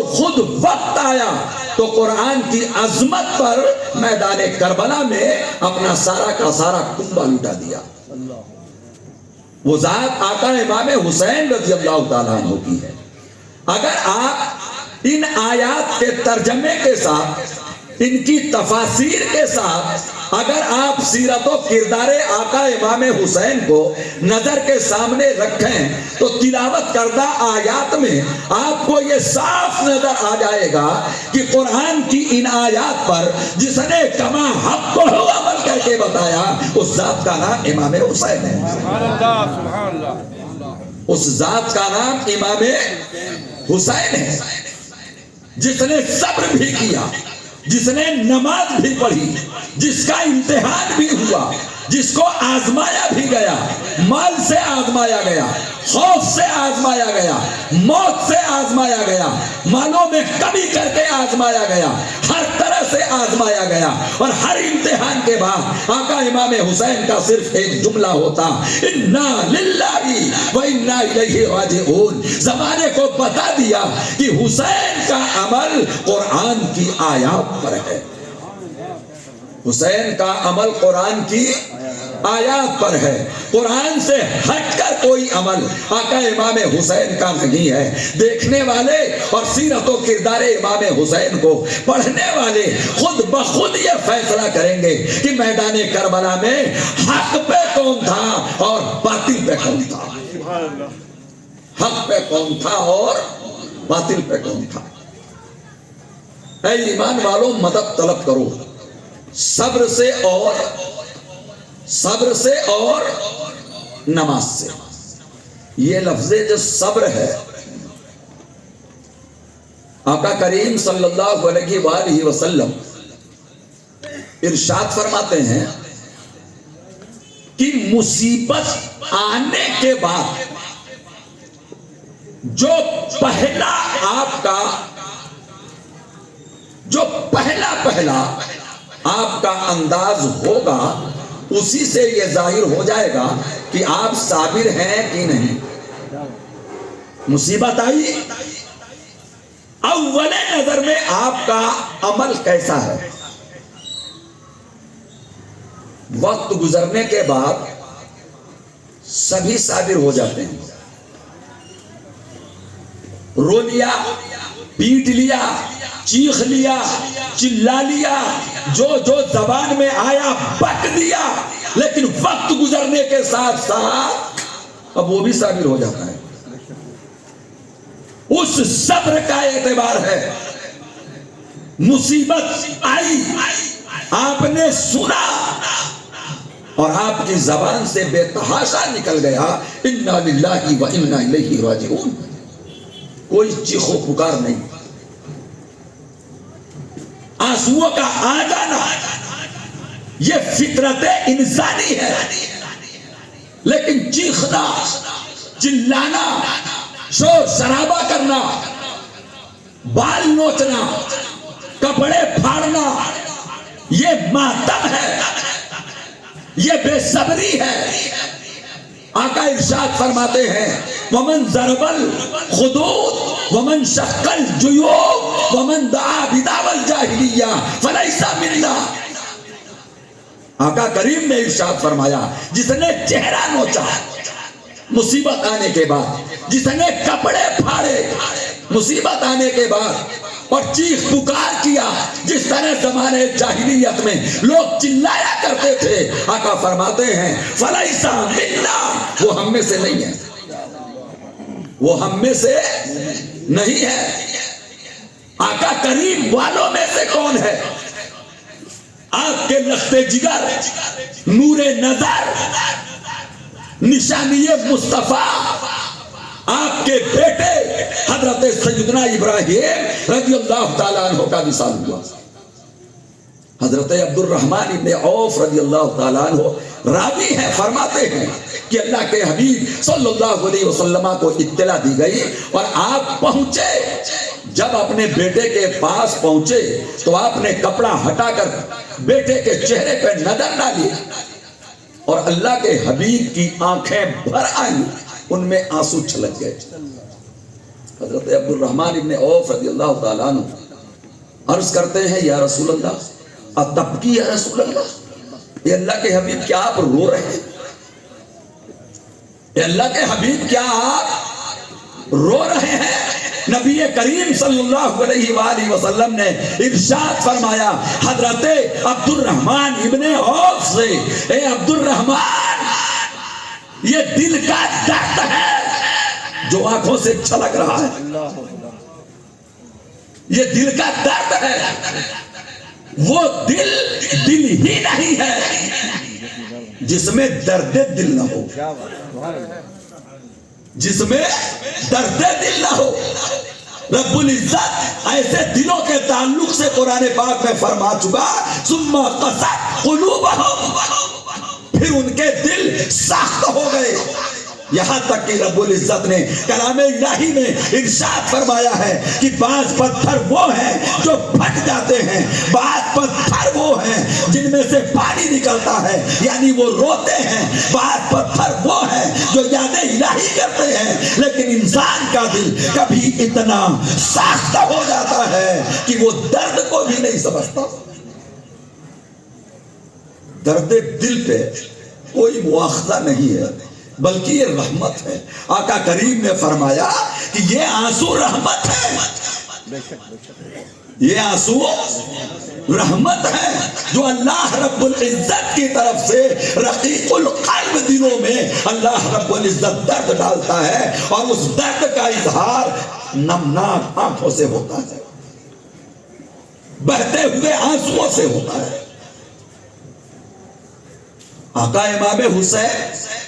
اور خود وقت آیا تو قرآن کی عظمت پر میدان کربلا میں اپنا سارا کا سارا کنبہ لٹا دیا. وہ ذات آقا امام حسین رضی اللہ تعالیٰ عنہ کی ہے. اگر آپ ان آیات کے ترجمے کے ساتھ، ان کی تفاسیر کے ساتھ اگر آپ سیرت و کردار آقا امام حسین کو نظر کے سامنے رکھیں تو تلاوت کردہ آیات میں آپ کو یہ صاف نظر آ جائے گا کہ قرآن کی ان آیات پر جس نے کما حق کو عمل کر کے بتایا اس ذات کا نام امام حسین ہے. سبحان اللہ. اس ذات کا نام امام حسین ہے جس نے صبر بھی کیا، جس نے نماز بھی پڑھی، جس کا امتحان بھی ہوا، جس کو آزمایا بھی گیا، مال سے آزمایا گیا، خوف سے آزمایا گیا، موت سے آزمایا گیا، مالوں میں کمی کر کے آزمایا گیا، ہر طرح سے آزمایا گیا. اور ہر امتحان کے بعد آقا امام حسین کا صرف ایک جملہ ہوتا، انا للہ و انا الیہ راجعون. زمانے کو بتا دیا کہ حسین کا عمل قرآن کی آیات پر ہے. حسین کا عمل قرآن کی آیات پر ہے. قرآن سے ہٹ کر کوئی عمل آقا امام حسین کا نہیں ہے. دیکھنے والے اور سیرت و کردار امام حسین کو پڑھنے والے خود بخود یہ فیصلہ کریں گے کہ میدان کربلا میں حق پہ کون تھا اور باطل پہ کون تھا. حق پہ کون تھا اور باطل پہ کون تھا. اے ایمان والوں، مدد طلب کرو صبر سے اور نماز سے. یہ لفظ جو صبر ہے، آقا کریم صلی اللہ علیہ وآلہ وسلم ارشاد فرماتے ہیں کہ مصیبت آنے کے بعد جو پہلا آپ کا انداز ہوگا اسی سے یہ ظاہر ہو جائے گا کہ آپ صابر ہیں کہ نہیں. مصیبت آئی، اول نظر میں آپ کا عمل کیسا ہے. وقت گزرنے کے بعد سبھی صابر ہو جاتے ہیں. رو لیا، پیٹ لیا، چیخ لیا، چلا لیا، جو زبان میں آیا بک دیا، لیکن وقت گزرنے کے ساتھ ساتھ اب وہ بھی صابر ہو جاتا ہے. اس صبر کا اعتبار ہے. مصیبت آئی، آپ نے سنا اور آپ کی زبان سے بے تحاشا نکل گیا انا للہ و انا الیہ راجعون. کوئی چیخو پکار نہیں، آنسوؤں کا آ جانا یہ فطرت انسانی ہے. لیکن چیخنا، چلانا، شور شرابہ کرنا، بال نوچنا، کپڑے پھاڑنا یہ ماتم ہے، یہ بے صبری ہے. آقا ارشاد فرماتے ہیں ومن ضرب الخدود ومن شق الجیوب ومن دعا بدعوى الجاہلیہ فلیس منا. آقا کریم نے ارشاد فرمایا جس نے چہرہ نوچا مصیبت آنے کے بعد، جس نے کپڑے پھاڑے مصیبت آنے کے بعد اور چیخ پکار کیا جس طرح زمانے جاہلیت میں لوگ چلایا کرتے تھے، آقا فرماتے ہیں فلیس منا، وہ ہم میں سے نہیں ہے، وہ ہم میں سے نہیں ہے. آقا کریم والوں میں سے کون ہے؟ آپ کے لخت جگر، نور نظر، نشانی مصطفیٰ، آپ کے بیٹے حضرت سیدنا ابراہیم رضی اللہ تعالیٰ عنہ کا وصال ہوا. حضرت عبد الرحمن ابن عوف رضی اللہ تعالیٰ عنہ راوی ہیں، فرماتے ہیں کہ اللہ کے حبیب صلی اللہ علیہ وسلم کو اطلاع دی گئی اور آپ پہنچے. جب اپنے بیٹے کے پاس پہنچے تو آپ نے کپڑا ہٹا کر بیٹے کے چہرے پہ نظر ڈالی اور اللہ کے حبیب کی آنکھیں بھر آئیں، ان میں آنسو چھلک گئے. حضرت عبد الرحمن ابن عوف رضی اللہ تعالیٰ عنہ عرض کرتے ہیں یا رسول اللہ اتبکی یا رسول اللہ، اے اللہ کے حبیب کیا آپ رو رہے ہیں؟ اے اللہ کے حبیب کیا آپ رو رہے ہیں؟ نبی کریم صلی اللہ علیہ وآلہ وسلم نے ارشاد فرمایا حضرت عبد الرحمن ابن عوف سے، اے عبد الرحمن یہ دل کا درد ہے جو آنکھوں سے چھلک رہا ہے، یہ دل کا درد ہے، وہ دل ہی نہیں ہے جس میں درد دل نہ ہو، جس میں درد دل نہ ہو۔ رب العزت ایسے دلوں کے تعلق سے قرآن پاک میں فرما چکا ثم قست قلوبہم، پھر ان کے دل سخت ہو گئے، یہاں تک کہ رب العزت نے کلام الہی میں ارشاد فرمایا ہے کہ بعض پتھر وہ ہیں جو پھٹ جاتے ہیں، بعض پتھر وہ ہیں جن میں سے پانی نکلتا ہے یعنی وہ روتے ہیں، بعض پتھر وہ ہیں جو یاد الہی کرتے ہیں، لیکن انسان کا دل کبھی اتنا سخت ہو جاتا ہے کہ وہ درد کو بھی نہیں سمجھتا۔ درد دل پہ کوئی مواخذہ نہیں ہے بلکہ یہ رحمت ہے۔ آقا کریم نے فرمایا کہ یہ آنسو رحمت ہے، یہ آنسو رحمت ہے جو اللہ رب العزت کی طرف سے رقیق القلب دلوں میں اللہ رب العزت درد ڈالتا ہے، اور اس درد کا اظہار نمناک آنکھوں سے ہوتا ہے، بہتے ہوئے آنسوؤں سے ہوتا ہے۔ آقا امام حسین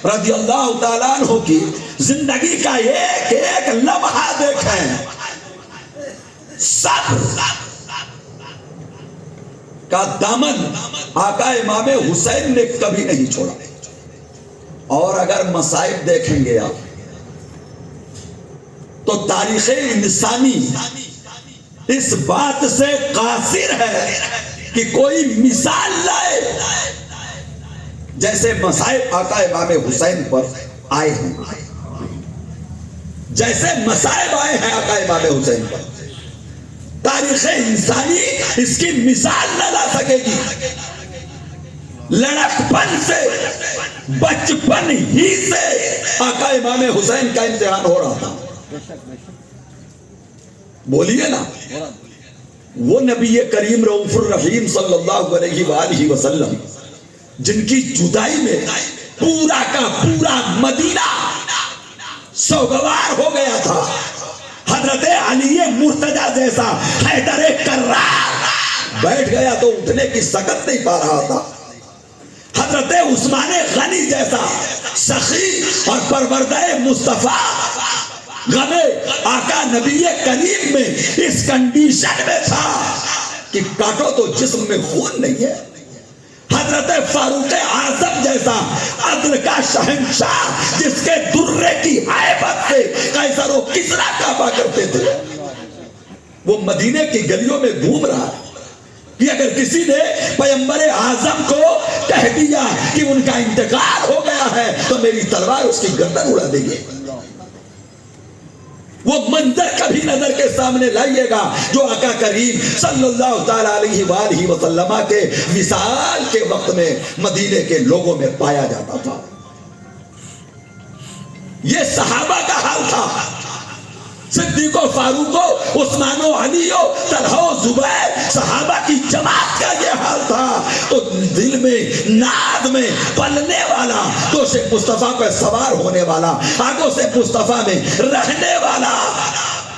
رضی اللہ تعالیٰ عنہ کی زندگی کا ایک ایک لمحہ دیکھیں، صبر کا دامن آقا امام حسین نے کبھی نہیں چھوڑا۔ اور اگر مصائب دیکھیں گے آپ تو تاریخ انسانی اس بات سے قاصر ہے کہ کوئی مثال لائے جیسے مصائب آقا امام حسین پر آئے ہیں، جیسے مصائب آئے ہیں آقا امام حسین پر، تاریخ انسانی اس کی مثال نہ لا سکے گی۔ لڑکپن سے، بچپن ہی سے آقا امام حسین کا امتحان ہو رہا تھا، بولیے نا۔ وہ نبی کریم رؤوف الرحیم صلی اللہ علیہ وآلہ وسلم جن کی جدائی میں پورا کا پورا مدینہ سوگوار ہو گیا تھا، حضرت علی مرتضیٰ جیسا حیدر کرار بیٹھ گیا تو اٹھنے کی سکت نہیں پا رہا تھا، حضرت عثمان غنی جیسا سخی اور پروردہ مصطفیٰ غم آقا نبی کریم میں اس کنڈیشن میں تھا کہ کاٹو تو جسم میں خون نہیں ہے، حضرت فاروق اعظم جیسا عدل کا شہنشاہ جس کے درے کی ہیبت سے قیصر و کسریٰ کعبہ کرتے تھے، وہ مدینے کی گلیوں میں گھوم رہا ہے کہ اگر کسی نے پیغمبر اعظم کو کہہ دیا کہ ان کا انتقال ہو گیا ہے تو میری تلوار اس کی گردن اڑا دے گی۔ وہ منظر کبھی نظر کے سامنے لائیے گا جو آقا کریم صلی اللہ تعالیٰ علیہ وآلہ وسلم کے وصال کے وقت میں مدینے کے لوگوں میں پایا جاتا تھا۔ یہ صحابہ کا حال تھا، صدیق و فاروق و عثمان و علی و طلحہ و زبیر، صحابہ کی جماعت کا یہ حال تھا۔ تو دل میں ناد میں پلنے والا، تو سے مصطفیٰ پہ سوار ہونے والا، آگوں سے مصطفیٰ میں رہنے والا،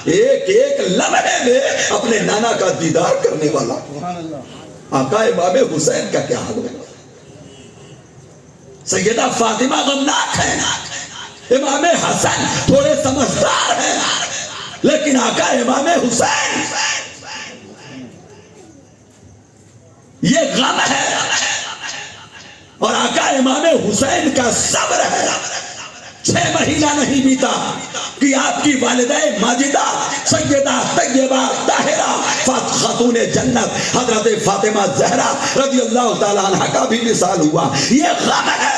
ایک ایک لمحے میں اپنے نانا کا دیدار کرنے والا آقا امام حسین کا کیا حال ہوگا؟ سیدہ فاطمہ غمناک ہے، امام حسن تھوڑے سمجھدار ہیں، لیکن آقا امام حسین یہ غم ہے، اور آقا امام حسین کا صبر ہے۔ 6 مہینہ نہیں بیتا کہ آپ کی والدہ ماجدہ سیدہ طیبہ طاہرہ خاتون جنت حضرت فاطمہ زہرا رضی اللہ تعالیٰ عنہ کا بھی وصال ہوا۔ یہ غم ہے،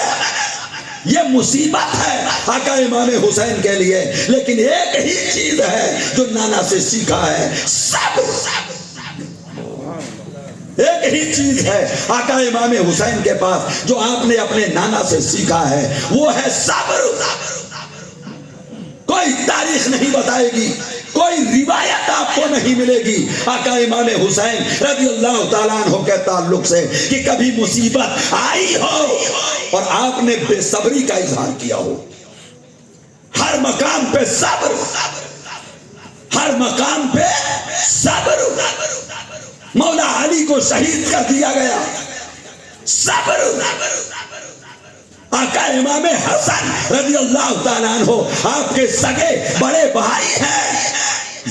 یہ مصیبت ہے آقا امام حسین کے لیے، لیکن ایک ہی چیز ہے جو نانا سے سیکھا ہے، صبر۔ ایک ہی چیز ہے آقا امام حسین کے پاس جو آپ نے اپنے نانا سے سیکھا ہے، وہ ہے صبر۔ کوئی تاریخ نہیں بتائے گی، کوئی روایت آپ کو نہیں ملے گی آقا امام حسین رضی اللہ تعالیٰ عنہ کے تعلق سے کہ کبھی مصیبت آئی ہو اور آپ نے بے صبری کا اظہار کیا ہو۔ ہر مقام پہ صبر، ہر مقام پہ صبر۔ مولا علی کو شہید کر دیا گیا، صبر۔ آقا امام حسن رضی اللہ تعالیٰ عنہ آپ کے سگے بڑے بھائی ہیں،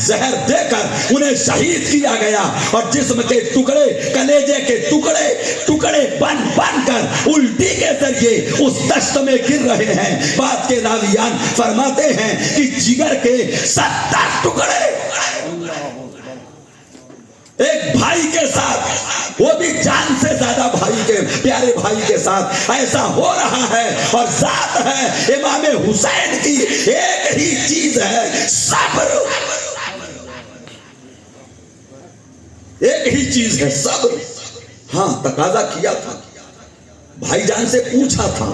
زہر دے کر انہیں شہید کیا گیا اور جسم کے ٹکڑے، کلیجے کے ٹکڑے ٹکڑے بن بن کر الٹی کے ذریعے اس دشت میں گر رہے ہیں۔ بعد کے راویان فرماتے ہیں کہ جگر کے 70 ٹکڑے ایک بھائی کے ساتھ، وہ بھی جان سے زیادہ بھائی کے، پیارے بھائی کے ساتھ ایسا ہو رہا ہے، اور ذات ہے امام حسین کی ایک ہی چیز ہے، صبر۔ ایک ہی چیز ہے، صبر۔ ہاں تقاضا کیا تھا، بھائی جان سے پوچھا تھا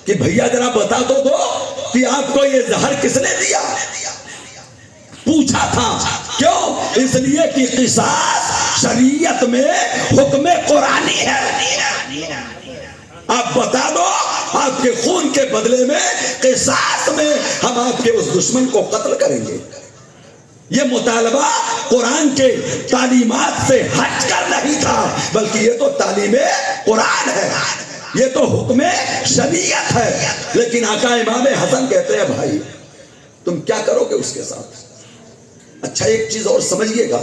کہ بھیا ذرا بتا تو دو کہ آپ کو یہ زہر کس نے دیا؟ پوچھا تھا، کیوں؟ اس لیے کہ قصاص شریعت میں حکم قرآنی ہے۔ آپ بتا دو، آپ کے خون کے بدلے میں قصاص میں ہم آپ کے اس دشمن کو قتل کریں گے۔ یہ مطالبہ قرآن کے تعلیمات سے ہٹ کر نہیں تھا، بلکہ یہ تو تعلیم قرآن ہے، یہ تو حکم شریعت ہے۔ لیکن آقا امام حسن کہتے ہیں بھائی تم کیا کرو گے اس کے ساتھ؟ اچھا ایک چیز اور سمجھیے گا،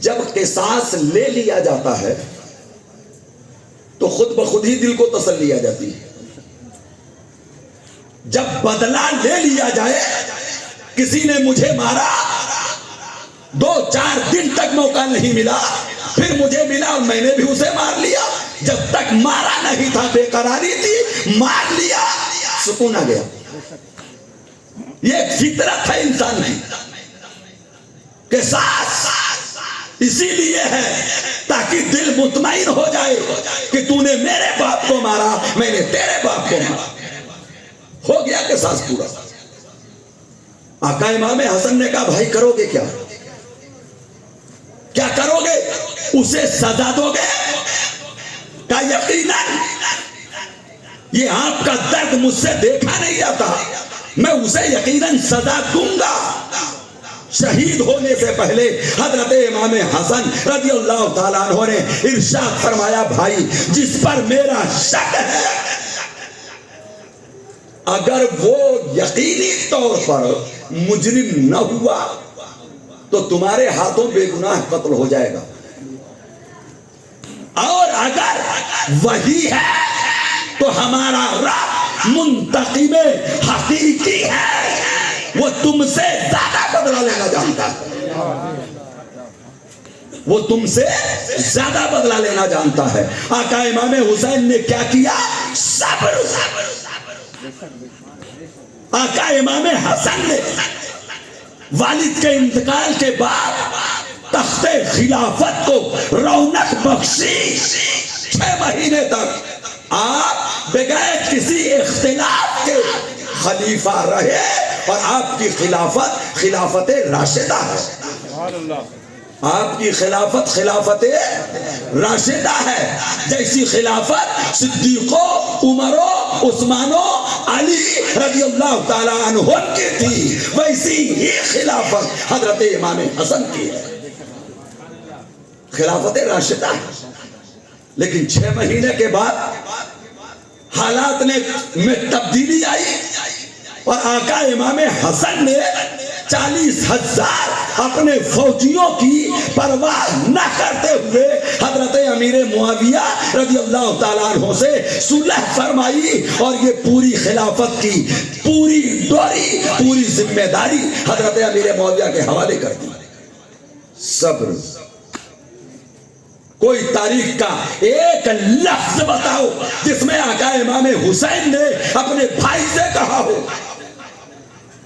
جب قصاص لے لیا جاتا ہے تو خود بخود ہی دل کو تسلی آ جاتی ہے۔ جب بدلہ لے لیا جائے، کسی نے مجھے مارا، 2-4 دن تک موقع نہیں ملا، پھر مجھے ملا اور میں نے بھی اسے مار لیا، جب تک مارا نہیں تھا بے قراری تھی، مار لیا، سکون آ گیا۔ یہ ایک فطرت ہے انسان کی، قصاص اسی لیے ہے تاکہ دل مطمئن ہو جائے کہ تو نے میرے باپ کو مارا، میں نے تیرے باپ کو مارا، ہو گیا قصاص پورا۔ آقا امام حسن نے کہا بھائی کرو گے کیا؟ کیا کرو گے؟ اسے سزا دو گے؟ کہا یقیناً یہ آپ کا درد مجھ سے دیکھا نہیں جاتا، میں اسے یقیناً سزا دوں گا۔ شہید ہونے سے پہلے حضرت امام حسن رضی اللہ تعالیٰ عنہ نے ارشاد فرمایا بھائی جس پر میرا شک ہے اگر وہ یقینی طور پر مجرم نہ ہوا تو تمہارے ہاتھوں بے گناہ قتل ہو جائے گا، اور اگر وہی ہے تو ہمارا رب منتقم حقیقی ہے، وہ تم سے زیادہ بدلہ لینا جانتا ہے، وہ تم سے زیادہ بدلہ لینا جانتا ہے۔ آقا امام حسین نے کیا کیا؟ صبر۔ آقا امام حسن نے والد کے انتقال کے بعد تخت خلافت کو رونق بخشی، 6 مہینے تک آپ بغیر کسی اختلاف کے خلیفہ رہے، اور آپ کی خلافت خلافت راشدہ ہے۔ آپ کی خلافت خلافت راشدہ ہے، جیسی خلافت صدیقوں، عمروں، عثمانوں، علی رضی اللہ تعالیٰ عنہ کی تھی، ویسی ہی خلافت حضرت امام حسن کی ہے، خلافت راشدہ ہے۔ لیکن 6 مہینے کے بعد حالات میں تبدیلی آئی، اور آقا امام حسن نے 40,000 اپنے فوجیوں کی پرواہ نہ کرتے ہوئے حضرت امیر معاویہ رضی اللہ تعالیٰ عنہ سے صلح فرمائی، اور یہ پوری خلافت کی پوری ڈوری، پوری ذمہ داری حضرت امیر معاویہ کے حوالے کر دی۔ صبر، کوئی تاریخ کا ایک لفظ بتاؤ جس میں آقا امام حسین نے اپنے بھائی سے کہا ہو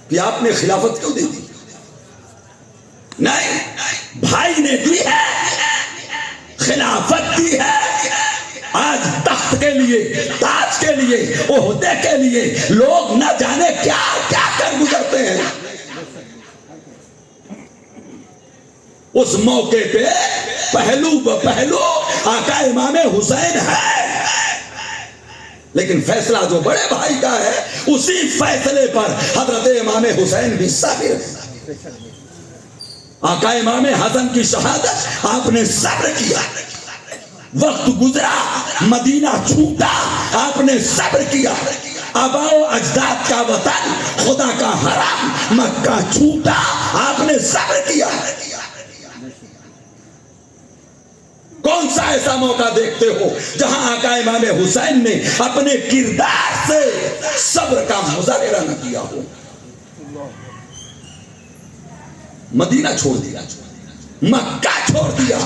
کہ آپ نے خلافت کیوں دی تھی؟ نہیں، بھائی نے دی ہے، خلافت دی ہے۔ آج تخت کے لیے، تاج کے لیے، عہدے کے لیے لوگ نہ جانے کیا کیا کر گزرتے ہیں۔ اس موقع پہ پہلو بپہلو آقا امام حسین ہے، لیکن فیصلہ جو بڑے بھائی کا ہے اسی فیصلے پر حضرت امام حسین بھی صابر ہے۔ آقا امام حسن کی شہادت آپ نے صبر کیا، وقت گزرا، مدینہ چھوٹا، آپ نے صبر کیا، آباء و اجداد کا وطن، خدا کا حرم مکہ چھوٹا، آپ نے صبر کیا۔ کون سا ایسا موقع دیکھتے ہو جہاں آقا امام حسین نے اپنے کردار سے صبر کا مظاہرہ نہ کیا ہو؟ مدینہ چھوڑ دیا، مکہ چھوڑ دیا،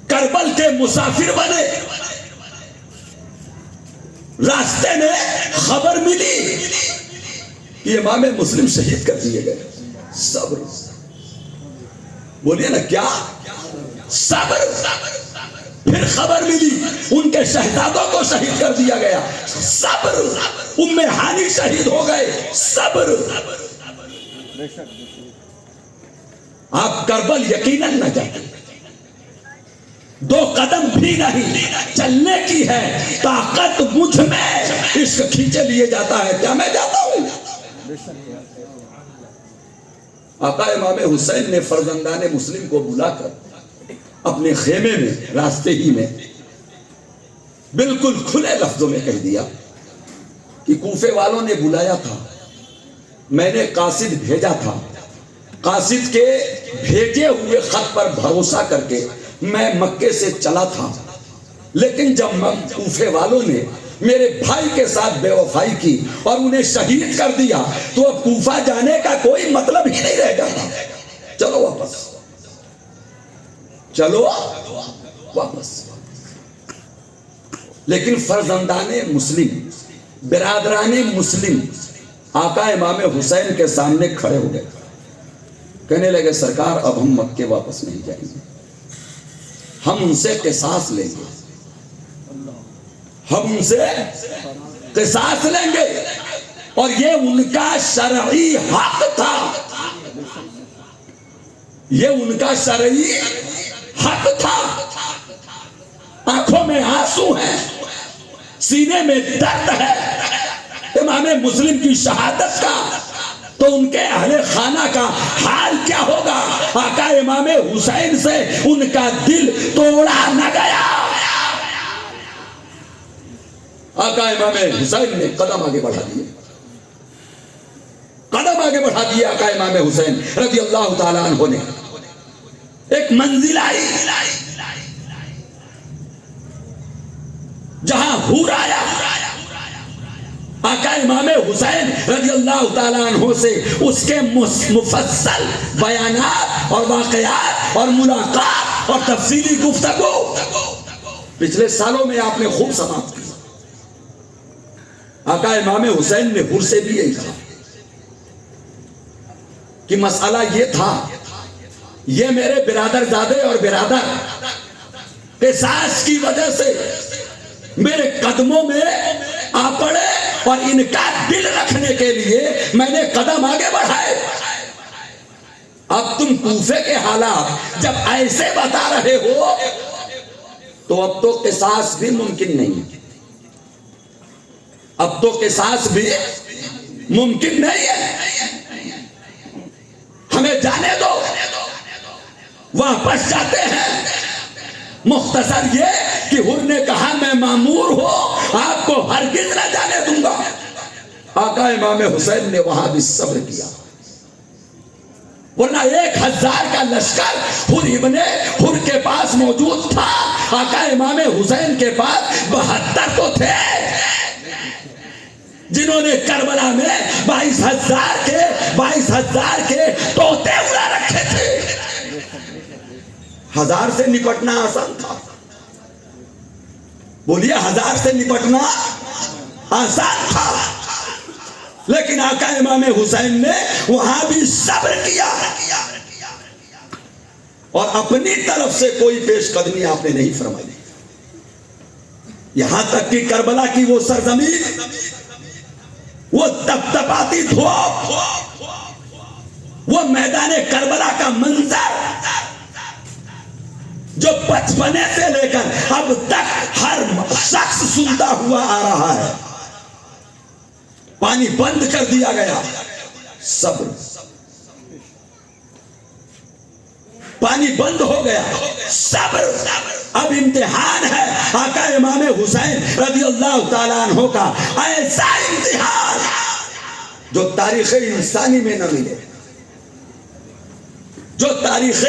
کربل کے مسافر بنے، راستے میں خبر ملی کہ امام مسلم شہید کر دیے گئے۔ صبر، بولیے نا کیا صبر۔ پھر خبر ملی ان کے شہزادوں کو شہید کر دیا گیا، صبر۔ ام ہانی شہید ہو گئے، صبر۔ آپ کربل یقیناً نہ جاتے، دو قدم بھی نہیں چلنے کی ہے طاقت مجھ میں، عشق کھینچے لیے جاتا ہے، کیا میں جاتا ہوں؟ آقا امام حسین نے فرزندان مسلم کو بلا کر اپنے خیمے میں، راستے ہی میں بالکل کھلے لفظوں میں کہہ دیا کہ کوفے والوں نے بلایا تھا، میں نے قاصد بھیجا تھا، قاصد کے بھیجے ہوئے خط پر بھروسہ کر کے میں مکے سے چلا تھا، لیکن جب کوفے والوں نے میرے بھائی کے ساتھ بے وفائی کی اور انہیں شہید کر دیا تو اب کوفہ جانے کا کوئی مطلب ہی نہیں رہ جاتا، چلو واپس، چلو واپس۔ لیکن فرزندان مسلم، برادران مسلم آقا امام حسین کے سامنے کھڑے ہو گئے، کہنے لگے سرکار اب ہم مکے واپس نہیں جائیں گے، ہم ان سے قصاص لیں گے، ہم ان سے قصاص لیں گے، اور یہ ان کا شرعی حق تھا، یہ ان کا شرعی حق تھا۔ آنکھوں میں آنسو ہیں، سینے میں درد ہے امام مسلم کی شہادت کا، تو ان کے اہل خانہ کا حال کیا ہوگا؟ آقا امام حسین سے ان کا دل توڑا نہ گیا۔ آقا امام حسین نے قدم آگے بڑھا دیے، قدم آگے بڑھا دیے آقا امام حسین رضی اللہ تعالیٰ عنہ نے۔ ایک منزل آئی جہاں حور آیا، آقا امام حسین رضی اللہ تعالیٰ عنہ سے اس کے مفصل بیانات اور واقعات اور ملاقات اور تفصیلی گفتگو پچھلے سالوں میں آپ نے خوب سماعت کی۔ آقا امام حسین نے حور سے بھی یہی کہا کہ مسئلہ یہ تھا، یہ میرے برادر زادے اور برادر قصاص کی وجہ سے میرے قدموں میں آ پڑے، اور ان کا دل رکھنے کے لیے میں نے قدم آگے بڑھائے۔ اب تم کوفے کے حالات جب ایسے بتا رہے ہو تو اب تو قصاص بھی ممکن نہیں ہے، اب تو قصاص بھی ممکن نہیں ہے، ہمیں جانے دو، واپس جاتے ہیں۔ مختصر یہ کہ حر نے کہا میں مامور ہوں، آپ کو ہرگز نہ جانے دوں گا۔ آقا امام حسین نے وہاں بھی صبر کیا، ورنہ 1000 کا لشکر حر ابن حر کے پاس موجود تھا، آقا امام حسین کے پاس 72 تو تھے، جنہوں نے کربلا میں 22,000 کے طوطے اڑا رکھے تھے۔ 1000 سے نپٹنا آسان تھا؟ بولیے 1000 سے نپٹنا آسان تھا، لیکن آقا امام حسین نے وہاں بھی صبر کیا اور اپنی طرف سے کوئی پیش قدمی آپ نے نہیں فرمائی. یہاں تک کہ کربلا کی وہ سرزمین، وہ تپتپاتی دھوپ، وہ میدان کربلا کا منظر جو بچپنے سے لے کر اب تک ہر شخص سنتا ہوا آ رہا ہے، پانی بند کر دیا گیا. صبر، پانی بند ہو گیا. صبر. اب امتحان ہے آقا امام حسین رضی اللہ تعالیٰ عنہ کا، ایسا امتحان جو تاریخ انسانی میں نہ ملے، جو تاریخ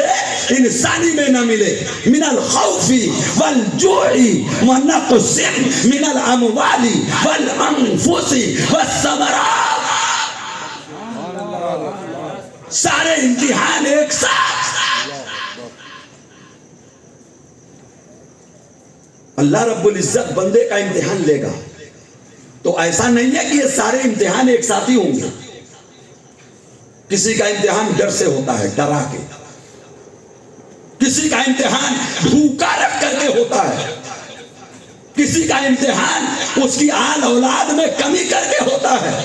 انسانی میں نہ ملے. من الخوف والجوع ونقص من الاموال والانفس والثمرات. سارے امتحان ایک ساتھ. اللہ رب العزت بندے کا امتحان لے گا تو ایسا نہیں ہے کہ یہ سارے امتحان ایک ساتھ ہی ہوں گے. کسی کا امتحان ڈر سے ہوتا ہے، ڈرا کے. کسی کا امتحان بھوکا رکھ کر کے ہوتا ہے. کسی کا امتحان اس کی آل اولاد میں کمی کر کے ہوتا ہے.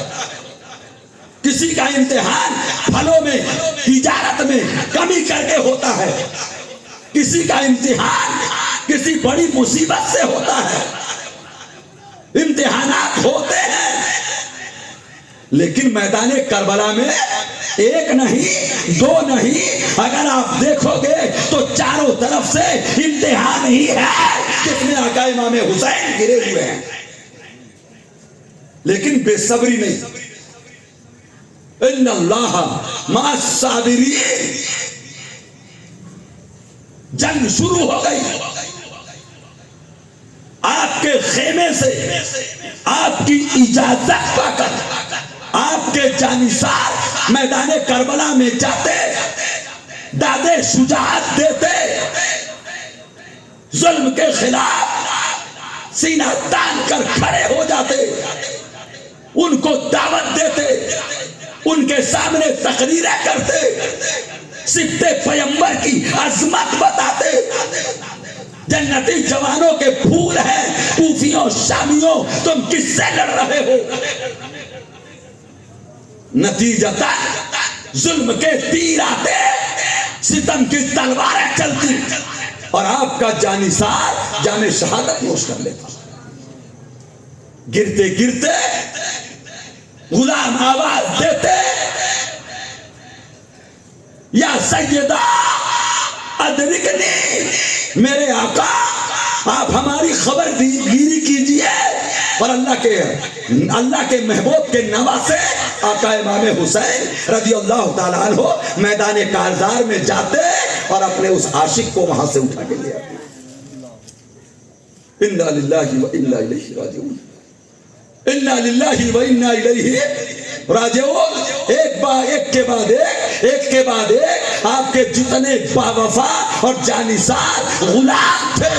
کسی کا امتحان پھلوں میں، تجارت میں کمی کر کے ہوتا ہے. کسی کا امتحان کسی بڑی مصیبت سے ہوتا ہے. امتحانات ہوتے ہیں، لیکن میدان کربلا میں ایک نہیں، دو نہیں، اگر آپ دیکھو گے تو چاروں طرف سے امتحان ہی ہے جس میں آقا امام حسین گرے ہوئے ہیں. لیکن بے صبری نہیں. ان اللہ مع الصابرین. جنگ شروع ہو گئی. آپ کے خیمے سے آپ کی اجازت پا کر آپ کے جانثار میدان کربلا میں جاتے، دادے شجاعت دیتے، ظلم کے خلاف سینہ تان کر کھڑے ہو جاتے، ان کو دعوت دیتے، ان کے سامنے تقریریں کرتے، صفت پیمبر کی عظمت بتاتے. جنتی جوانوں کے پھول ہیں، کوفیوں شامیوں تم کس سے لڑ رہے ہو؟ نتیجتاً ظلم کے تیر آتے، ستم کی تلواریں چلتی، اور آپ کا جانثار جام شہادت نوش کر لیتا. گرتے گرتے غلام آواز دیتے، یا سیدہ ادرکنی، میرے آقا آپ ہماری خبر گیری کیجئے. اور اللہ کے محبوب کے نواسے آقا امام حسین رضی اللہ تعالیٰ عنہ میدان کارزار میں جاتے اور اپنے اس عاشق کو وہاں سے اٹھا کے لے آتے. انا للہ و انا الیہ راجعون. انا للہ و انا الیہ راجعون. ایک کے بعد ایک آپ کے جتنے باوفا اور جانثار غلام تھے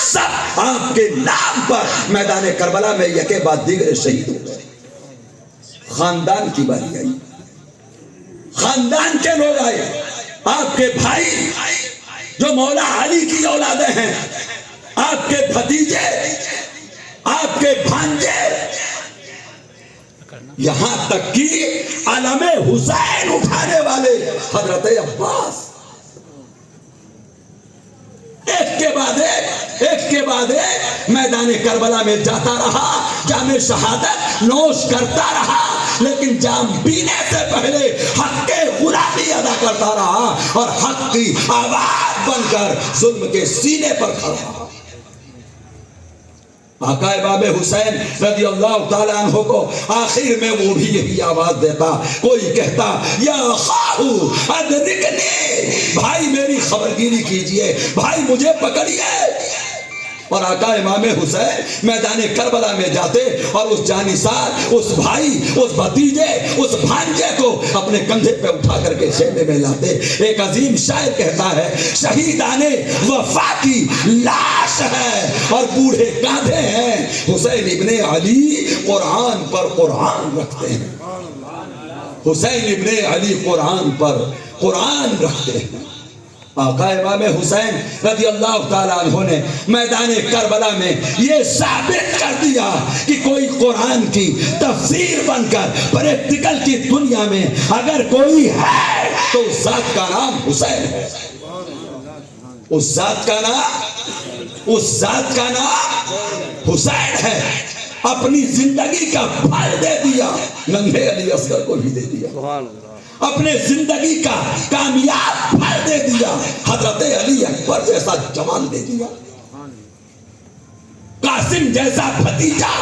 سب آپ کے نام پر میدان کربلا میں یکے بعد دیگر شہید ہو گئے. خاندان کی باری آئی، خاندان کے لوگ آئے. آپ کے بھائی جو مولا علی کی اولادیں ہیں، آپ کے بھتیجے، آپ کے بھانجے، یہاں تک کہ علم حسین اٹھانے والے حضرت عباس ایک کے بعد ایک میدان کربلا میں جاتا رہا، جام شہادت نوش کرتا رہا، لیکن جام پینے سے پہلے حق کے غلامی ادا کرتا رہا اور حق کی آواز بن کر ظلم کے سینے پر کھڑا رہا. آقا امام حسین رضی اللہ تعالیٰ عنہ کو آخر میں وہ بھی یہی آواز دیتا. کوئی کہتا یا خواہو ادرکنی، بھائی میری خبرگیری کیجئے، بھائی مجھے پکڑیے. اور آقا امام حسین میدان کربلا میں جاتے اور اس جانثار، اس بھائی، اس بھتیجے، اس بھانجے کو اپنے کندھے پہ اٹھا کر کے خیمے میں لاتے۔ ایک عظیم شاعر کہتا ہے شہیدان وفا کی لاش ہے اور بوڑھے کاندھے ہیں، حسین ابن علی قرآن پر قرآن رکھتے ہیں، حسین ابن علی قرآن پر قرآن رکھتے ہیں۔ آقا امام حسین رضی اللہ تعالیٰ عنہ نے میدان کربلا میں یہ ثابت کر دیا کہ کوئی قرآن کی تفسیر بن کر پریکٹیکل کی دنیا میں اگر کوئی ہے تو اس ذات کا نام حسین ہے، اس ذات کا نام حسین ہے۔ اپنی زندگی کا پھل دے دیا، ننھے علی اصغر کو بھی دے دیا، اپنے زندگی کا کامیاب پھل دے دیا، حضرت علی اکبر جیسا جوان دے دیا، قاسم جیسا بھتیجا،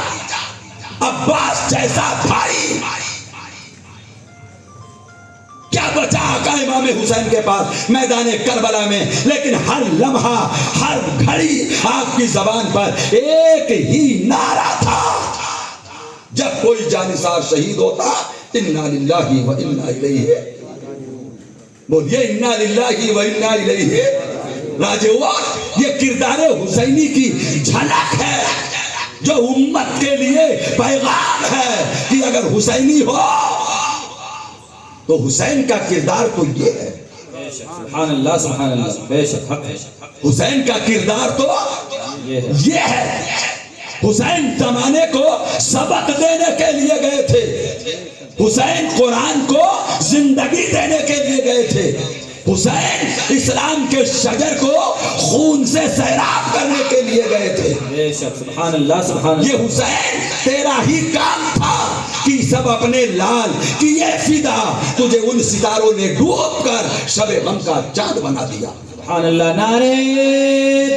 عباس جیسا بھائی۔ کیا بچا آقا امام حسین کے پاس میدان کربلا میں؟ لیکن ہر لمحہ، ہر گھڑی آپ کی زبان پر ایک ہی نعرہ تھا جب کوئی جانثار شہید ہوتا، انا للہ و انا الیہ، بولیے انا للہ و انا الیہ راجعون۔ یہ کردار حسینی کی جھلک ہے جو امت کے لیے پیغام ہے کہ اگر حسینی ہو تو حسین کا کردار تو یہ ہے۔ سبحان اللہ سبحان اللہ، بے شک حق ہے، حسین کا کردار تو یہ ہے۔ حسین زمانے کو سبق دینے کے لیے گئے تھے، حسین قرآن کو زندگی دینے کے لیے گئے تھے، حسین اسلام کے شجر کو خون سے سیراب کرنے کے لیے گئے تھے۔ بے شک سبحان اللہ سبحان اللہ۔ یہ حسین تیرا ہی کام تھا کہ سب اپنے لال کیے فدا، تجھے ان ستاروں نے ڈوب کر شب غم کا چاند بنا دیا۔ سبحان اللہ۔ نعرہ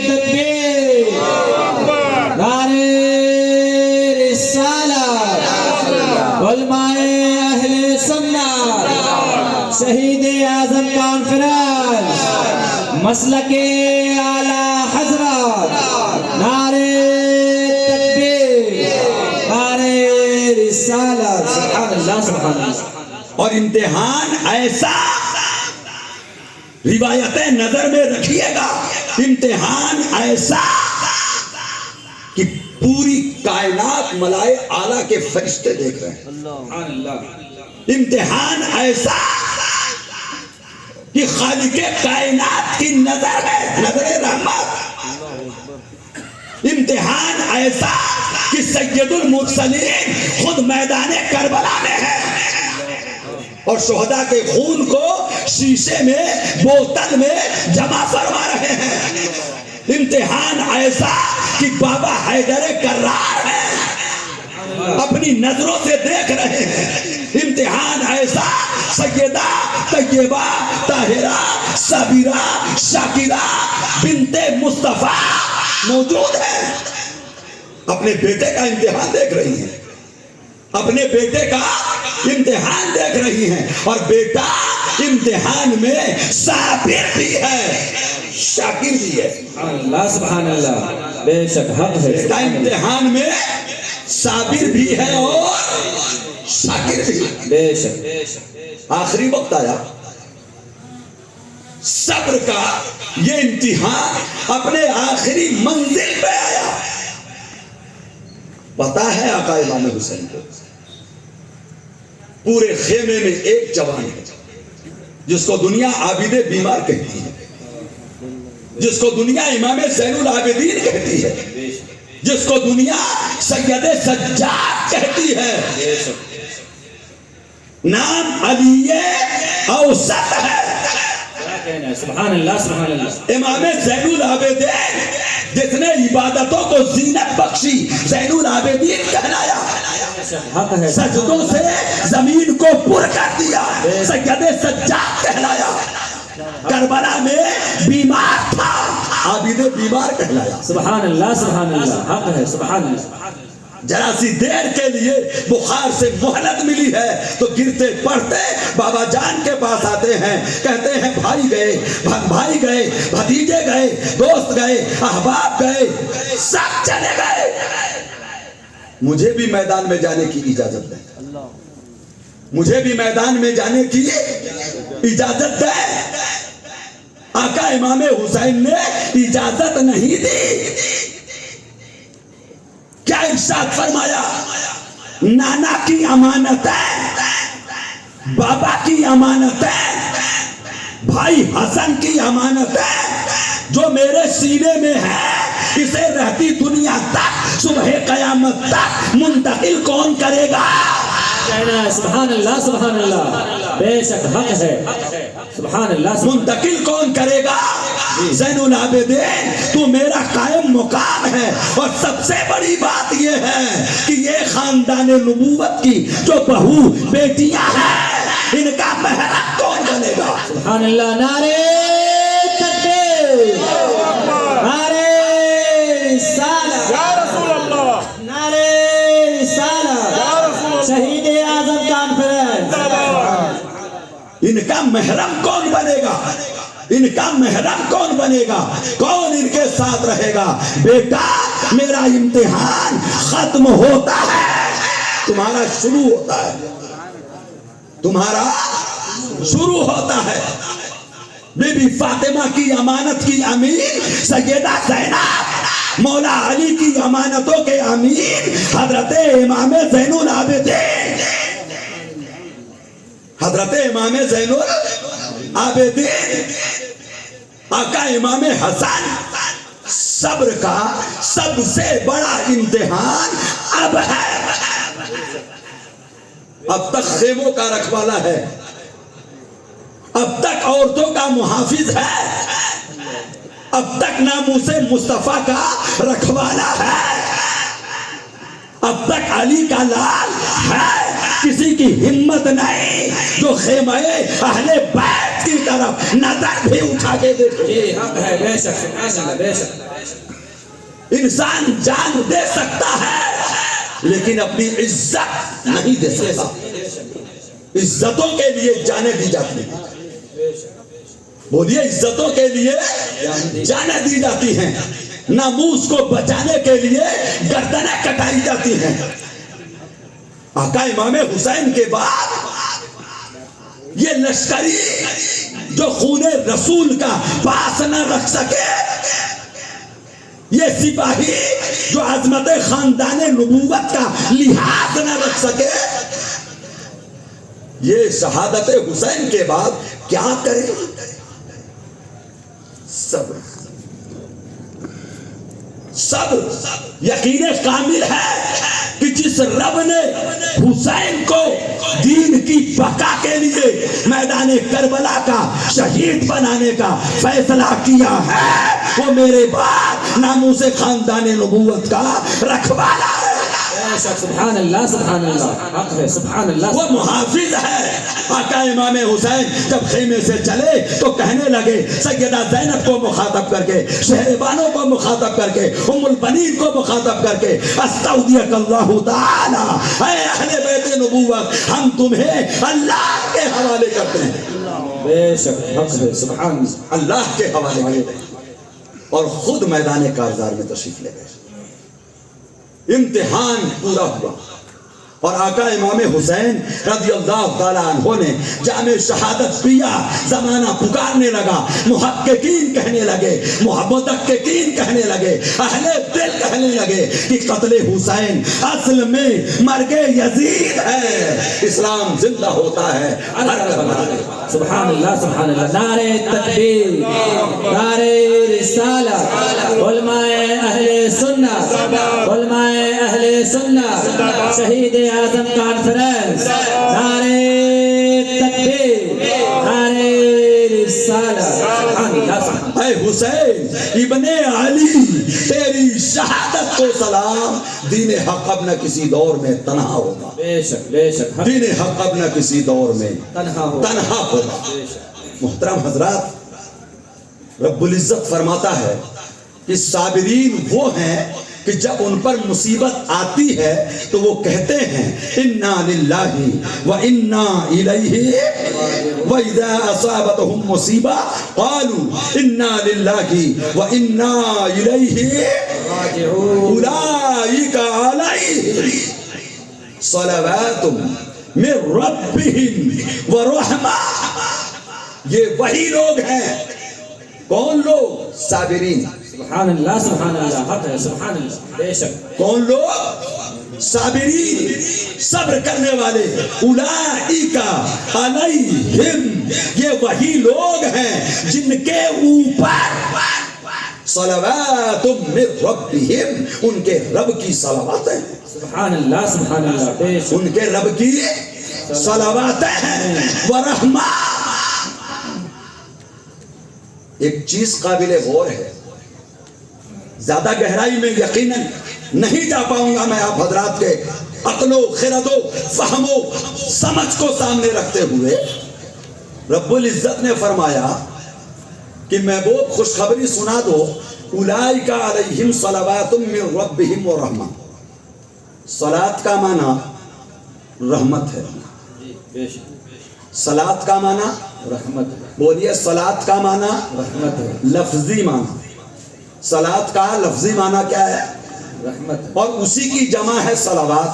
تکبیر، نعرہ رسالت، علماء اہل سنت، شہید اعظم کانفرنس، مسلک اعلی حضرت، نعرہ تکبیر، نعرہ رسالت، سبحان اللہ سبحان اللہ۔ اور امتحان ایسا، روایتیں نظر میں رکھیے گا، امتحان ایسا کہ پوری کائنات ملائے اعلیٰ کے فرشتے دیکھ رہے ہیں، سبحان اللہ۔ امتحان ایسا کہ خالق کائنات کی نظر ہے، نظر رحمت۔ امتحان ایسا کہ سید المرسلین خود میدان کربلا میں ہے اور شہداء کے خون کو شیشے میں، بوتل میں جمع فرما رہے ہیں۔ امتحان ایسا کہ بابا حیدر کرار ہے، اپنی نظروں سے دیکھ رہے ہیں۔ امتحان ایسا سیدہ طیبہ طاہرہ صابرہ شاکرہ بنت مصطفیٰ موجود ہے، اپنے بیٹے کا امتحان دیکھ رہی ہیں، اپنے بیٹے کا امتحان دیکھ رہی ہیں، اور بیٹا امتحان میں صابر بھی ہے، شاکر بھی ہے۔ سبحان اللہ سبحان اللہ، بے شک حق ہے۔ بیٹا امتحان میں صابر بھی ہے اور شاکر بھی ہے۔ بے شک۔ آخری وقت آیا، صبر کا یہ امتحان اپنے آخری منزل پہ آیا۔ پتا ہے آقا امام حسین کو پورے خیمے میں ایک جوان ہے جس کو دنیا عابد بیمار کہتی ہے، جس کو دنیا امام زین العابدین کہتی ہے، جس کو دنیا سید سجاد کہتی ہے، نام علی اوسط ہے۔ سبحان اللہ سبحان اللہ۔ امام زین العابدین جس نے عبادتوں کو زینت بخشی، زین العابدین کہلایا، حق ہے۔ سجدوں سے زمین کو پر کر دیا، سید سجاد کہلایا۔ کربلا میں بیمار تھا، عابد بیمار کہلایا۔ سبحان اللہ سبحان اللہ، حق ہے۔ سبحان اللہ۔ ذرا سی دیر کے لیے بخار سے مہلت ملی ہے تو گرتے پڑتے بابا جان کے پاس آتے ہیں، کہتے ہیں بھائی گئے، بھتیجے گئے، دوست گئے، احباب گئے، سب چلے گئے، مجھے بھی میدان میں جانے کی اجازت دیں، مجھے بھی میدان میں جانے کی اجازت دیں۔ آقا امام حسین نے اجازت نہیں دی، کیا ارشاد فرمایا؟ نانا کی امانت ہے، بابا کی امانت ہے، بھائی حسن کی امانت ہے، جو میرے سینے میں ہے اسے رہتی دنیا تک صبح قیامت تک منتقل کون کرے گا؟ سبحان اللہ سبحان اللہ، بے شک حق ہے، سبحان اللہ۔ منتقل کون کرے گا؟ زین العابدین تو میرا قائم مقام ہے، اور سب سے بڑی بات یہ ہے کہ یہ خاندان نبوت کی جو بہو بیٹیاں ہیں ان کا محرم کون بنے گا؟ سبحان اللہ، نعرہ تکبیر، نعرہ رسالت، یا رسول اللہ، نعرہ رسالت، یا رسول اللہ، شہید اعظم کانفرنس۔ ان کا محرم کون بنے گا؟ ان کا محرم کون بنے گا؟ کون ان کے ساتھ رہے گا؟ بیٹا میرا امتحان ختم ہوتا ہے، تمہارا شروع ہوتا ہے، تمہارا شروع ہوتا ہے۔ بی بی فاطمہ کی امانت کی امین سیدہ زینب، مولا علی کی امانتوں کے امین حضرت امام زین العابدین، حضرت امام زین العابدین، آقا امام حسن۔ صبر کا سب سے بڑا امتحان اب ہے، اب تک خیموں کا رکھوالا ہے، اب تک عورتوں کا محافظ ہے، اب تک ناموس مصطفیٰ کا رکھوالا ہے، اب تک علی کا لال ہے، کسی کی ہمت نہیں جو خیمہ اہل بیت کی طرف نظر بھی اٹھا کے دیکھے۔ جی حق ہے، بے شک، سبحان اللہ، بے شک۔ انسان جان دے سکتا ہے لیکن اپنی عزت نہیں دے سکتا، عزتوں کے لیے جانیں دی جاتی ہیں، بولیے عزتوں کے لیے جانیں دی جاتی ہیں، ناموس کو بچانے کے لیے گردنیں کٹائی جاتی ہیں۔ آقا امام حسین کے بعد یہ لشکری جو خون رسول کا پاس نہ رکھ سکے، یہ سپاہی جو عظمت خاندان نبوت کا لحاظ نہ رکھ سکے، یہ شہادت حسین کے بعد کیا کرے؟ صبر، صبر۔ یقین کامل ہے کہ جس رب نے حسین کو دین کی بقا کے لیے میدان کربلا کا شہید بنانے کا فیصلہ کیا ہے، وہ میرے بعد ناموس خاندان نبوت کا رکھوالا ہے۔ سبحان اللہ سبحان اللہ، حق ہے، سبحان اللہ۔ وہ محافظ ہے۔ آقا امام حسین جب خیمے سے چلے تو کہنے لگے، سیدہ زینب کو مخاطب کر کے، شہربانوں کو مخاطب کر کے، ام البنین کو مخاطب کر کے، استودعک اللہ تعالی، اے اہل بیت نبوت، ہم تمہیں اللہ کے حوالے کرتے ہیں، بے شک حق ہے، سبحان اللہ کے حوالے کرتے ہیں، اور خود میدان کارزار میں تشریف لے گئے۔ امتحان پورا ہوا اور آقا امام حسین رضی اللہ تعالیٰ عنہ نے جام شہادت پیا۔ زمانہ پکارنے لگا، محققین کہنے لگے، محدثین کہنے لگے، اہل دل کہنے لگے کہ قتل حسین اصل میں مرگ یزید ہے، اسلام زندہ ہوتا ہے۔ سبحان اللہ سبحان اللہ، نعرہ تکبیر، نعرہ رسالت، علماء اہل سنت، علماء اہل سنت، شہید اعظم کانفرنس، نعرہ تکبیر، نعرہ رسالت، سبحان اللہ سبحان اللہ۔ اے حسین ابن علی، تیری شہادت کو سلام، دین حق اب نہ کسی دور میں تنہا ہوگا، بے شک بے شک، دین حق اب نہ کسی دور میں تنہا ہوگا، تنہا ہوگا۔ بے شک۔ محترم حضرات، رب العزت فرماتا ہے کہ صابرین وہ ہیں کہ جب ان پر مصیبت آتی ہے تو وہ کہتے ہیں انا للہ و انا الیہ وَإِذَا أَصَابَتْهُمْ مُصِيبَةٌ قَالُوا إِنَّا لِلَّهِ وَإِنَّا إِلَيْهِ أُولَئِكَ عَلَيْهِمْ صَلَوَاتٌ مِّن رَّبِّهِمْ وَرَحْمَةٌ. یہ وہی لوگ ہیں. کون لوگ؟ صابرین. سبحان اللہ سبحان اللہ، حق ہے، سبحان اللہ، بے شک. کون لوگ؟ صابرین، صبر کرنے والے. اولئک علیہم، یہ وہی لوگ ہیں جن کے اوپر صلوات من ربہم، ان کے رب کی صلوات ہیں. سبحان اللہ سبحان اللہ، بے شک. ان کے رب کی صلوات ہیں. ورحمہ. ایک چیز قابل غور ہے، زیادہ گہرائی میں یقیناً نہیں جا پاؤں گا میں آپ حضرات کے عقل و خرد و فہم و سمجھ کو سامنے رکھتے ہوئے. رب العزت نے فرمایا کہ محبوب خوشخبری سنا دو. اولئک علیہم صلوات من ربہم ورحمہ. صلاۃ کا معنی رحمت ہے. بے شک. صلاۃ کا معنی رحمت ہے. بولیے صلاۃ کا معنی رحمت ہے. لفظی معنی. صلاۃ کا لفظی معنی کیا ہے؟ رحمت ہے. اور اسی کی جمع ہے صلوات،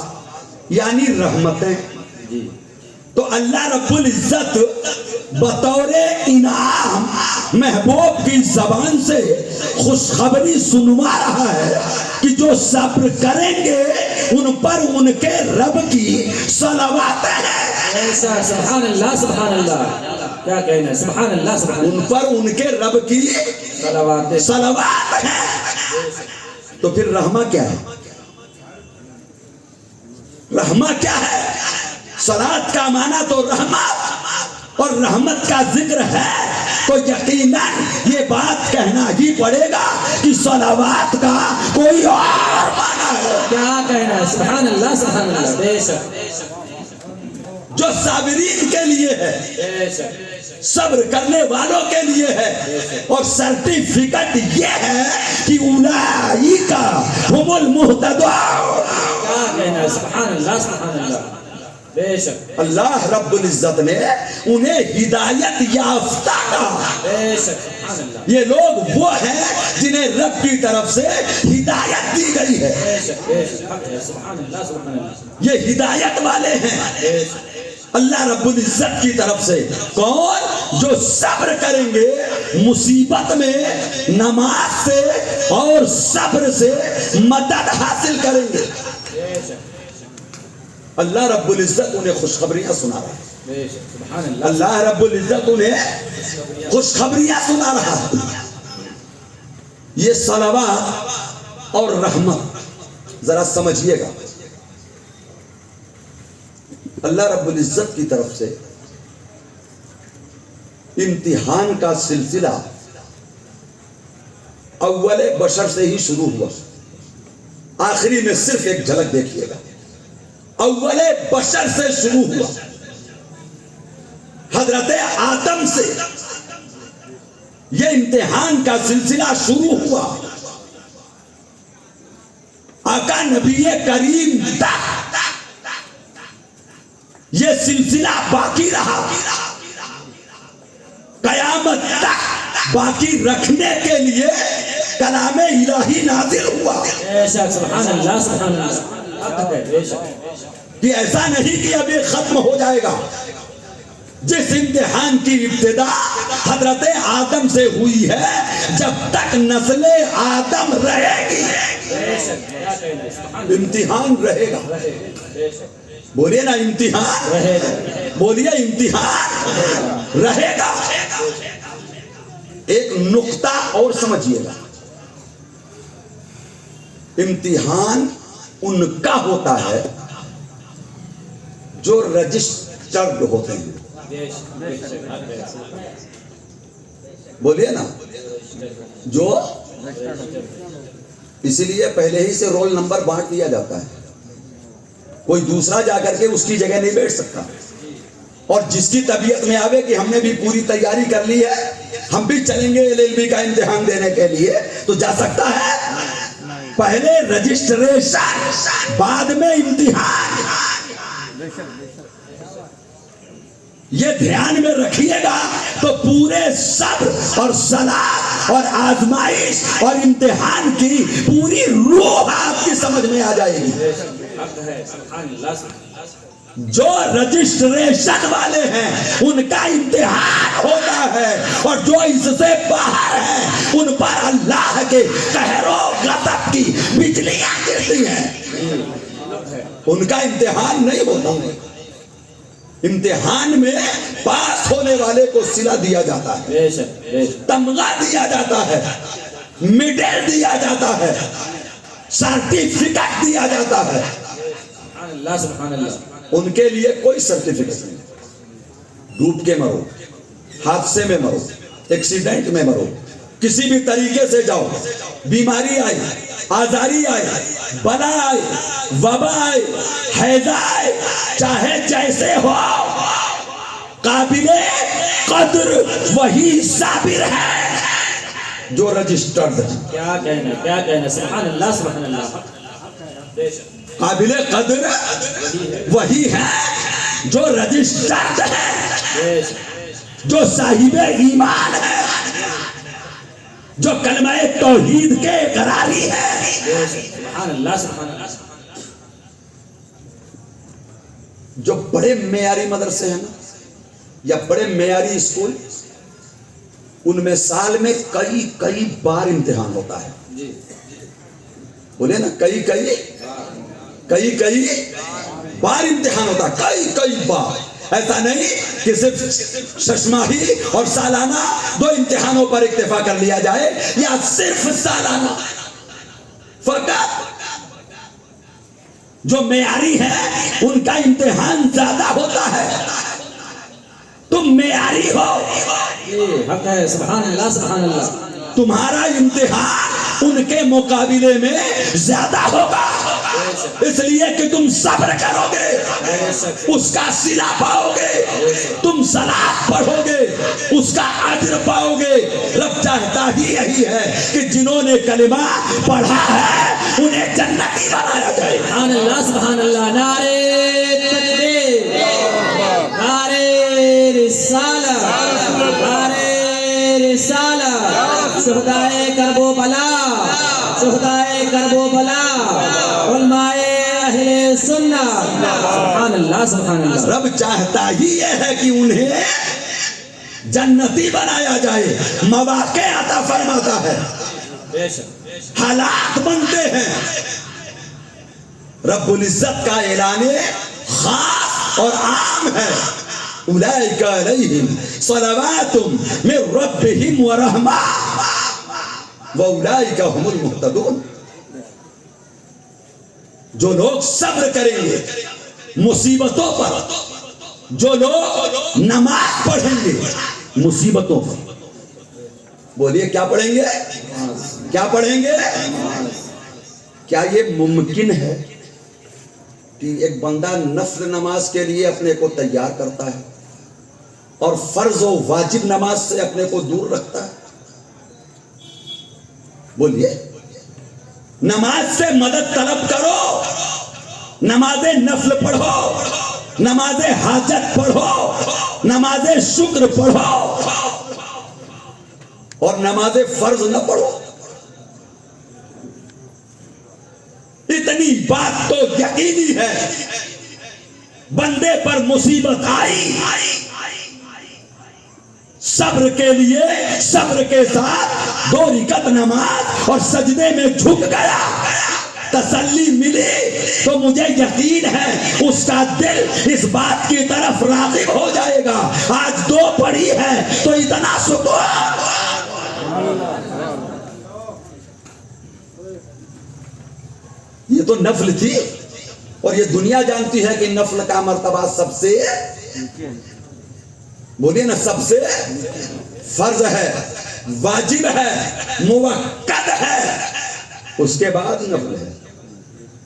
یعنی رحمتیں. جی. تو اللہ رب العزت بطور انعام محبوب کی زبان سے خوشخبری سنوا رہا ہے کہ جو صبر کریں گے ان پر ان کے رب کی صلوات ہیں. ایسا سبحان اللہ سبحان اللہ، کیا کہنا ہے، سبحان اللہ سبحان ان اللہ. پر ان کے رب کی صلوات. صلوات ہیں. تو پھر رحمہ کیا ہے؟ رحمہ کیا ہے؟ صلاۃ کا معنی تو رحمت، اور رحمت کا ذکر ہے تو یقیناً یہ بات کہنا ہی پڑے گا کہ صلوات کا کوئی اور معنی ہے. کیا کہنا ہے، سبحان اللہ سبحان اللہ، بے شک. جو صابرین کے لیے ہے، بے شک. صبر کرنے والوں کے لیے ہے. اور سرٹیفکیٹ یہ ہے کہ اولئک هم المہتدون. کیا کہنا ہے، سبحان اللہ سبحان اللہ، بے شک. اللہ رب العزت نے انہیں ہدایت یافتہ کہا. بے شک. سبحان اللہ. یہ لوگ وہ ہیں جنہیں رب کی طرف سے ہدایت دی گئی ہے. بے شک بے شک، حق ہے، سبحان اللہ سبحان اللہ. یہ ہدایت والے ہیں بے شک. اللہ رب العزت کی طرف سے. کون؟ جو صبر کریں گے مصیبت میں، نماز سے اور صبر سے مدد حاصل کریں گے. بے شک. اللہ رب العزت انہیں خوشخبریاں سنا رہا ہے. بے شک. سبحان اللہ. اللہ رب العزت انہیں خوشخبریاں سنا رہا ہے. یہ صلوات اور رحمت ذرا سمجھیے گا. اللہ رب العزت کی طرف سے امتحان کا سلسلہ اول بشر سے ہی شروع ہوا. آخری میں صرف ایک جھلک دیکھیے گا. اول بشر سے شروع ہوا، حضرت آدم سے یہ امتحان کا سلسلہ شروع ہوا. آقا نبی کریم تک یہ سلسلہ باقی رہا. قیامت تک باقی رکھنے کے لیے کلام الہی نازل ہوا. بے شک. سبحان اللہ سبحان اللہ، حق ہے. بے شک. کہ ایسا نہیں کہ اب یہ ختم ہو جائے گا. جس امتحان کی ابتدا حضرت آدم سے ہوئی ہے، جب تک نسل آدم رہے گی بے شک. کیا کہنا ہے، سبحان امتحان رہے گا. اللہ. بے شک. بولیے نا امتحان. رہے گا. بولیے امتحان رہے گا. ایک نقطہ اور سمجھیے گا. امتحان ان کا ہوتا ہے جو رجسٹرڈ ہوتے ہیں. بے شک. بے شک. حق ہے. بولیے نا، جو اسی لیے پہلے ہی سے رول نمبر بانٹ دیا جاتا ہے. کوئی دوسرا جا کر کے اس کی جگہ نہیں بیٹھ سکتا. اور جس کی طبیعت میں آوے کہ ہم نے بھی پوری تیاری کر لی ہے، ہم بھی چلیں گے LLB کا امتحان دینے کے لیے، تو جا سکتا ہے. پہلے رجسٹریشن بعد میں امتحان. یہ دھیان میں رکھیے گا تو پورے صبر اور صلاح اور آزمائش اور امتحان کی پوری روح آپ کی سمجھ میں آ جائے گی. جو رجسٹریشن والے ہیں ان کا امتحان ہوتا ہے، اور جو اس سے باہر ہیں ان پر اللہ کے قہر و غضب کی بجلیاں گرتی ہیں. ان کا امتحان نہیں ہوتا. امتحان میں پاس ہونے والے کو صلہ دیا جاتا ہے، تمغہ دیا جاتا ہے، میڈل دیا جاتا ہے، سرٹیفکیٹ دیا جاتا ہے. سبحان اللہ. ان کے لیے کوئی سرٹیفکیٹ نہیں. ڈوب کے مرو، حادثے میں مرو، ایکسیڈنٹ میں مرو، کسی بھی طریقے سے جاؤ، بیماری آئی، آزاری آئی، بلا آئی، وبا آئی، حیضہ آئی، چاہے جیسے ہو، قابل قدر وہی صابر ہے جو رجسٹرڈ ہے. کیا کہنا سبحان اللہ سبحان اللہ. قابل قدر وہی ہے جو رجسٹرڈ ہے، جو صاحب ایمان ہے، جو کلمہ توحید کے اقراری ہے. سبحان اللہ سبحان اللہ. جو بڑے معیاری مدرسے ہیں نا یا بڑے معیاری اسکول، ان میں سال میں کئی بار امتحان ہوتا ہے. بولے نا کئی بار امتحان ہوتا ہے، کئی بار. ایسا نہیں کہ صرف ششماہی اور سالانہ 2 امتحانوں پر اکتفا کر لیا جائے، یا صرف سالانہ. فقط جو معیاری ہے ان کا امتحان زیادہ ہوتا ہے. تم معیاری ہو، حق ہے. سبحان اللہ سبحان اللہ. تمہارا امتحان ان کے مقابلے میں زیادہ ہوگا، اس لیے کہ تم صبر کرو گے، اس کا صلہ پاؤ گے، تم صلاح پڑھو گے، اس کا اجر پاؤ گے. رب چاہتا ہی یہی ہے کہ جنہوں نے کلمہ پڑھا ہے انہیں جنتی بنایا جائے. سبحان اللہ سبحان اللہ. نعرے تکبیر، نعرے رسالہ، نعرے رسالہ. شہدائے کرب و بلا، شہدائے کرب و بلا، علماء اہل سنت. سبحان اللہ سبحان اللہ. رب چاہتا ہی یہ ہے کہ انہیں جنتی بنایا جائے. مواقع عطا فرماتا ہے، حالات بنتے ہیں. رب العزت کا اعلان خاص اور عام ہے. اولئک علیہم صلوات من ربہم ورحمہ واولئک هم المہتدون. جو لوگ صبر کریں گے مصیبتوں پر، جو لوگ نماز پڑھیں گے مصیبتوں پر. بولیے کیا پڑھیں گے؟ کیا پڑھیں گے؟ کیا یہ ممکن ہے کہ ایک بندہ نفل نماز کے لیے اپنے کو تیار کرتا ہے اور فرض و واجب نماز سے اپنے کو دور رکھتا ہے؟ بولیے. نماز سے مدد طلب کرو، نماز نفل پڑھو، نماز حاجت پڑھو، نماز شکر پڑھو، اور نماز فرض نہ پڑھو. اتنی بات تو یقینی ہے. بندے پر مصیبت آئی، صبر کے لیے صبر کے ساتھ 2 رکعت نماز اور سجدے میں جھک گیا، تسلی ملی تو مجھے یقین ہے اس کا دل اس بات کی طرف راغب ہو جائے گا. آج 2 پڑھی ہے تو اتنا سکون. یہ تو نفل تھی، اور یہ دنیا جانتی ہے کہ نفل کا مرتبہ سب سے، بولیے نا، سب سے فرض ہے، واجب ہے، موقت ہے. اس کے بعد نفل ہے.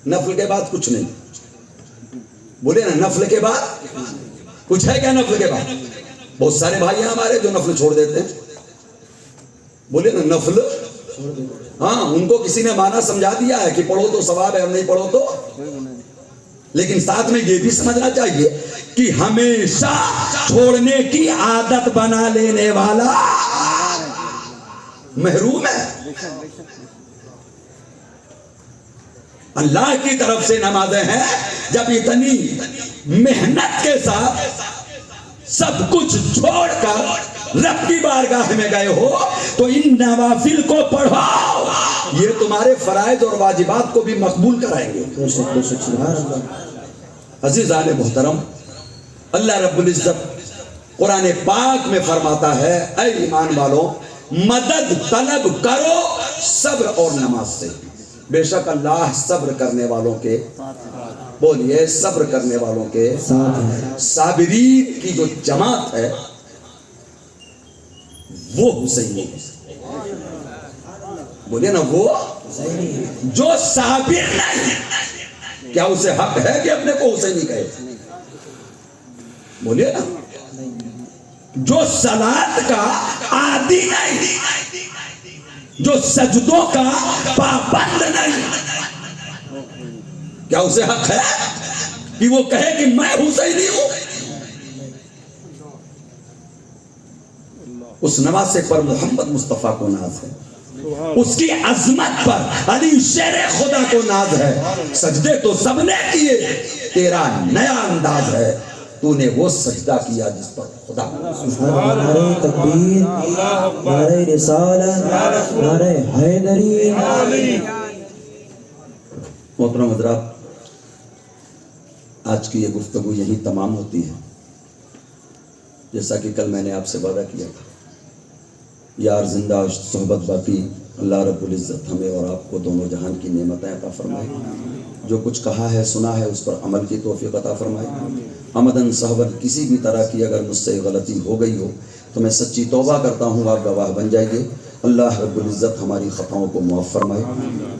نفل کے بعد کچھ نہیں. بولے نا، نفل کے بعد کچھ ہے کیا؟ نفل کے بعد بہت سارے بھائی ہیں ہمارے جو نفل چھوڑ دیتے ہیں. بولے نا، نفل ہاں ان کو کسی نے معنی سمجھا دیا ہے کہ پڑھو تو ثواب ہے اور نہیں پڑھو تو، لیکن ساتھ میں یہ بھی سمجھنا چاہیے کہ ہمیشہ چھوڑنے کی عادت بنا لینے والا محروم ہے۔ اللہ کی طرف سے نمازیں ہیں، جب اتنی محنت کے ساتھ سب کچھ چھوڑ کر رب کی بارگاہ میں گئے ہو تو ان نوافل کو پڑھو، یہ تمہارے فرائض اور واجبات کو بھی مقبول کرائیں گے۔ عزیزان محترم، اللہ رب العزت قرآن پاک میں فرماتا ہے اے ایمان والوں مدد طلب کرو صبر اور نماز سے، بے شک اللہ صبر کرنے والوں کے، بولیے صبر کرنے والوں کے، صابرین کی جو جماعت ہے وہ حسینی ہے۔ بولیے نا، وہ جو صابر نہیں، کیا اسے حق ہے کہ اپنے کو حسینی کہے؟ بولیے نا، جو صلاۃ کا عادی نہیں، جو سجدوں کا پابند نہیں، کیا اسے حق ہے کہ وہ کہے کہ میں حسینی ہوں؟ اس نواسے پر محمد مصطفیٰ کو ناز ہے، اس کی عظمت پر علی شیر خدا کو ناز ہے۔ سجدے تو سب نے کیے، تیرا نیا انداز ہے، تو نے وہ سجدہ کیا جس پر خدا۔ نعرہ تکبیر، نعرہ رسالت، نعرہ حیدری۔ محترم حضرات، آج کی یہ گفتگو یہیں تمام ہوتی ہے۔ جیسا کہ کل میں نے آپ سے وعدہ کیا تھا، یار زندہ صحبت باقی، اللہ رب العزت ہمیں اور آپ کو دونوں جہان کی نعمتیں عطا فرمائے، جو کچھ کہا ہے سنا ہے اس پر عمل کی توفیق عطا فرمائے۔ عمدن صحبت کسی بھی طرح کی اگر مجھ سے غلطی ہو گئی ہو تو میں سچی توبہ کرتا ہوں، آپ گواہ بن جائیے۔ اللہ رب العزت ہماری خطاؤں کو معاف فرمائے۔